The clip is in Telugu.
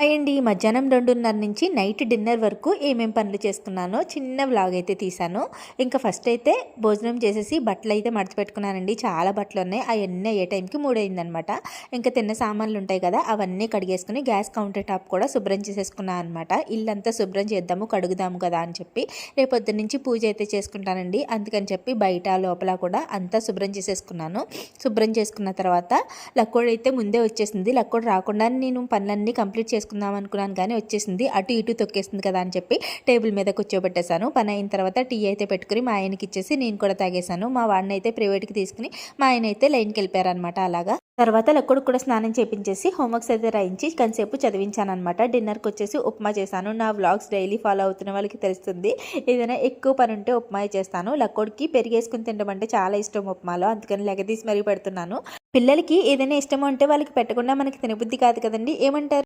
హాయ్ అండి. మధ్యాహ్నం 2:30 నుంచి నైట్ డిన్నర్ వరకు ఏమేం పనులు చేసుకున్నానో చిన్న వ్లాగ్ అయితే తీశాను. ఇంకా ఫస్ట్ అయితే భోజనం చేసేసి బట్టలు అయితే మడతపెట్టుకున్నానండి. చాలా బట్టలు ఉన్నాయి. అవన్నీ అయ్యే టైంకి 3 అయిందనమాట. ఇంకా తిన్న సామాన్లు ఉంటాయి కదా, అవన్నీ కడిగేసుకుని గ్యాస్ కౌంటర్ టాప్ కూడా శుభ్రం చేసేసుకున్నాను అనమాట. ఇల్లంతా శుభ్రం చేద్దాము, కడుగుదాము కదా అని చెప్పి రేపొద్దు నుంచి పూజ అయితే చేసుకుంటానండి. అందుకని చెప్పి బయట లోపల కూడా అంతా శుభ్రం చేసేసుకున్నాను. శుభ్రం చేసుకున్న తర్వాత లక్కోడు అయితే ముందే వచ్చేసింది. లక్కోడు రాకుండా నేను పనులన్నీ కంప్లీట్ చేసుకుందాం అనుకున్నాను, కానీ వచ్చేసింది. అటు ఇటు తొక్కేస్తుంది కదా అని చెప్పి టేబుల్ మీద కూర్చోబెట్టేశాను. పని అయిన తర్వాత టీ అయితే పెట్టుకుని మా ఆయనకి ఇచ్చేసి నేను కూడా తాగేశాను. మా వాడిని అయితే ప్రైవేట్కి తీసుకుని మా ఆయన అయితే లైన్కి వెళ్ళిపోయారనమాట. అలాగా తర్వాత లక్కుడికి కూడా స్నానం చేయించేసి హోంవర్క్స్ అయితే రాయించి కొంతసేపు చదివించాను అనమాట. డిన్నర్కి వచ్చేసి ఉప్మా చేశాను. నా వ్లాగ్స్ డైలీ ఫాలో అవుతున్న వాళ్ళకి తెలుస్తుంది. ఏదైనా ఎక్కువ పని ఉంటే ఉప్మా చేస్తాను. లక్కోడికి పెరిగేసుకుని తినడం అంటే చాలా ఇష్టం ఉప్మాలో, అందుకని లెగదీసి మరీ పెడుతున్నాను. పిల్లలకి ఏదైనా ఇష్టం ఉంటే వాళ్ళకి పెట్టకుండా మనకి తినబుద్ధి కాదు కదండి. ఏమంటారు?